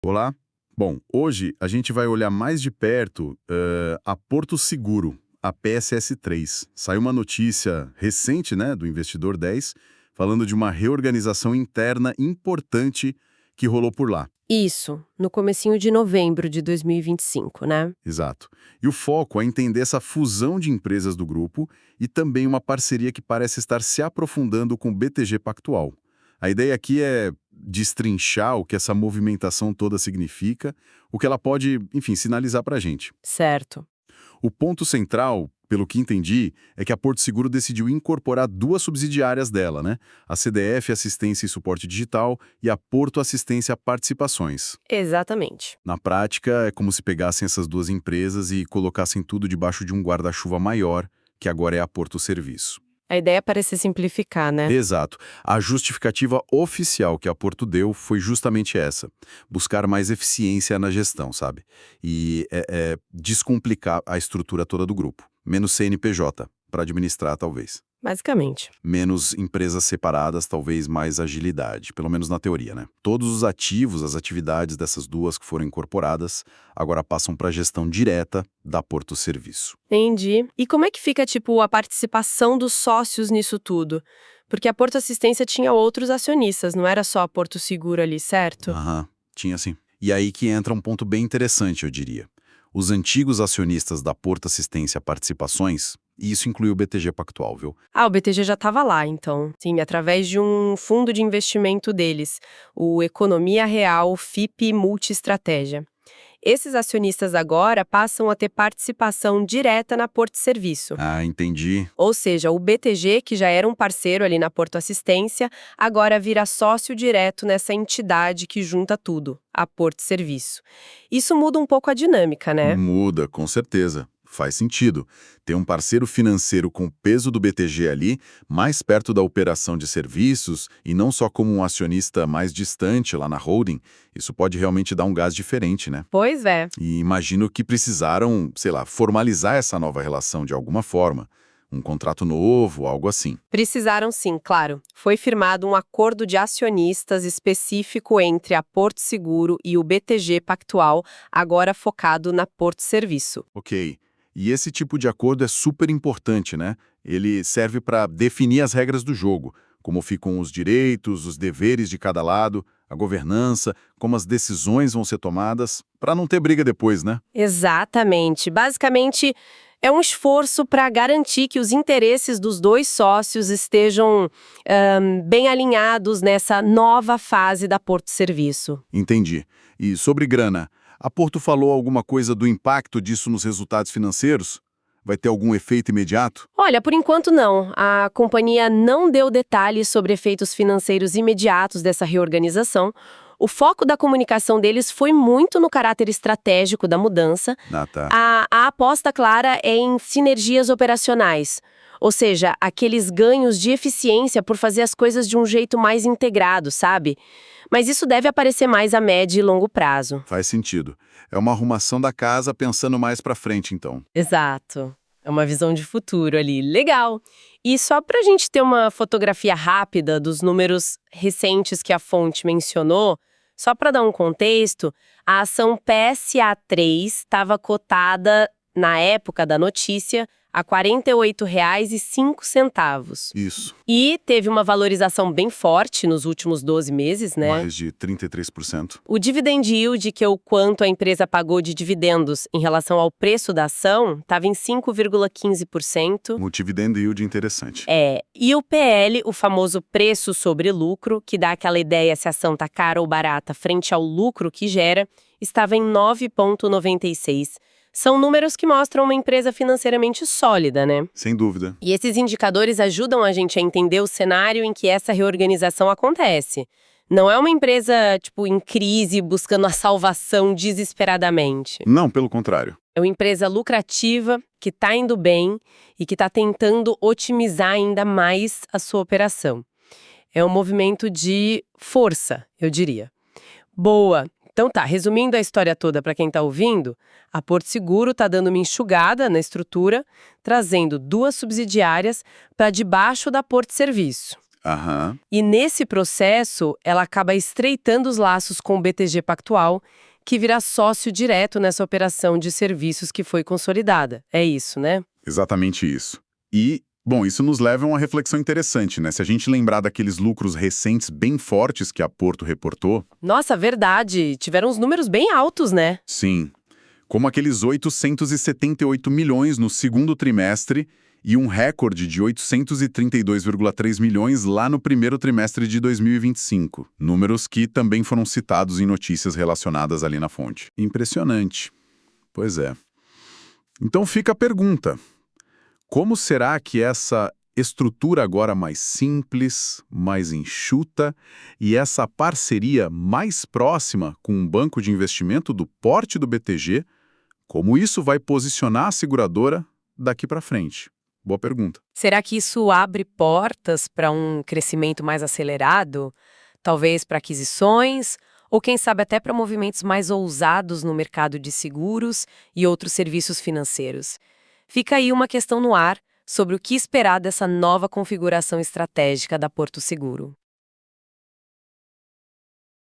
Olá. Bom, hoje a gente vai olhar mais de perto a Porto Seguro, a PSS3. Saiu uma notícia recente, né, do Investidor 10, falando de uma reorganização interna importante que rolou por lá. Isso, no comecinho de novembro de 2025, né? Exato. E o foco é entender essa fusão de empresas do grupo e também uma parceria que parece estar se aprofundando com o BTG Pactual. A ideia aqui é destrinchar o que essa movimentação toda significa, o que ela pode, enfim, sinalizar para a gente. Certo. O ponto central, pelo que entendi, é que a Porto Seguro decidiu incorporar duas subsidiárias dela, né? A CDF Assistência e Suporte Digital e a Porto Assistência Participações. Exatamente. Na prática, é como se pegassem essas duas empresas e colocassem tudo debaixo de um guarda-chuva maior, que agora é a Porto Serviço. A ideia parece simplificar, né? Exato. A justificativa oficial que a Porto deu foi justamente essa: buscar mais eficiência na gestão, sabe? E descomplicar a estrutura toda do grupo. Menos CNPJ para administrar, talvez. Basicamente. Menos empresas separadas, talvez mais agilidade, pelo menos na teoria, né? Todos os ativos, as atividades dessas duas que foram incorporadas, agora passam para a gestão direta da Porto Serviço. Entendi. E como é que fica, tipo, a participação dos sócios nisso tudo? Porque a Porto Assistência tinha outros acionistas, não era só a Porto Seguro ali, certo? Aham, tinha sim. E aí que entra um ponto bem interessante, eu diria. Os antigos acionistas da Porto Assistência Participações, e isso inclui o BTG Pactual, viu? Ah, o BTG já estava lá, então. Sim, através de um fundo de investimento deles, o Economia Real FIP Multiestratégia. Esses acionistas agora passam a ter participação direta na Porto Serviço. Ah, entendi. Ou seja, o BTG, que já era um parceiro ali na Porto Assistência, agora vira sócio direto nessa entidade que junta tudo, a Porto Serviço. Isso muda um pouco a dinâmica, né? Muda, com certeza. Faz sentido. Ter um parceiro financeiro com o peso do BTG ali, mais perto da operação de serviços e não só como um acionista mais distante lá na holding, isso pode realmente dar um gás diferente, né? Pois é. E imagino que precisaram, sei lá, formalizar essa nova relação de alguma forma. Um contrato novo, algo assim. Precisaram sim, claro. Foi firmado um acordo de acionistas específico entre a Porto Seguro e o BTG Pactual, agora focado na Porto Serviço. Ok. E esse tipo de acordo é super importante, né? Ele serve para definir as regras do jogo, como ficam os direitos, os deveres de cada lado, a governança, como as decisões vão ser tomadas, para não ter briga depois, né? Exatamente. Basicamente, é um esforço para garantir que os interesses dos dois sócios estejam bem alinhados nessa nova fase da Porto Serviço. Entendi. E sobre grana, a Porto falou alguma coisa do impacto disso nos resultados financeiros? Vai ter algum efeito imediato? Olha, por enquanto não. A companhia não deu detalhes sobre efeitos financeiros imediatos dessa reorganização. O foco da comunicação deles foi muito no caráter estratégico da mudança. Ah, tá. A aposta clara é em sinergias operacionais, ou seja, aqueles ganhos de eficiência por fazer as coisas de um jeito mais integrado, sabe? Mas isso deve aparecer mais a médio e longo prazo. Faz sentido. É uma arrumação da casa pensando mais pra frente, então. Exato. É uma visão de futuro ali. Legal. E só para a gente ter uma fotografia rápida dos números recentes que a fonte mencionou, só para dar um contexto, a ação PSA3 estava cotada, na época da notícia, a R$ 48,05. Isso. E teve uma valorização bem forte nos últimos 12 meses, né? Mais de 33%. O dividend yield, que é o quanto a empresa pagou de dividendos em relação ao preço da ação, estava em 5,15%. Um dividend yield interessante. E o PL, o famoso preço sobre lucro, que dá aquela ideia se a ação está cara ou barata frente ao lucro que gera, estava em 9,96%. São números que mostram uma empresa financeiramente sólida, né? Sem dúvida. E esses indicadores ajudam a gente a entender o cenário em que essa reorganização acontece. Não é uma empresa, tipo, em crise, buscando a salvação desesperadamente. Não, pelo contrário. É uma empresa lucrativa, que está indo bem e que está tentando otimizar ainda mais a sua operação. É um movimento de força, eu diria. Boa! Então tá, resumindo a história toda para quem está ouvindo, a Porto Seguro está dando uma enxugada na estrutura, trazendo duas subsidiárias para debaixo da Porto Serviço. Aham. E nesse processo, ela acaba estreitando os laços com o BTG Pactual, que virá sócio direto nessa operação de serviços que foi consolidada. É isso, né? Exatamente isso. E, bom, isso nos leva a uma reflexão interessante, né? Se a gente lembrar daqueles lucros recentes bem fortes que a Porto reportou, Nossa, verdade. Tiveram uns números bem altos, né? sim, como aqueles 878 milhões no segundo trimestre e um recorde de 832,3 milhões lá no primeiro trimestre de 2025, números que também foram citados em notícias relacionadas ali na fonte. Impressionante. Pois é. Então fica a pergunta: como será que essa estrutura agora mais simples, mais enxuta e essa parceria mais próxima com um banco de investimento do porte do BTG, como isso vai posicionar a seguradora daqui para frente? Boa pergunta. Será que isso abre portas para um crescimento mais acelerado? Talvez para aquisições? Ou quem sabe até para movimentos mais ousados no mercado de seguros e outros serviços financeiros? Fica aí uma questão no ar sobre o que esperar dessa nova configuração estratégica da Porto Seguro.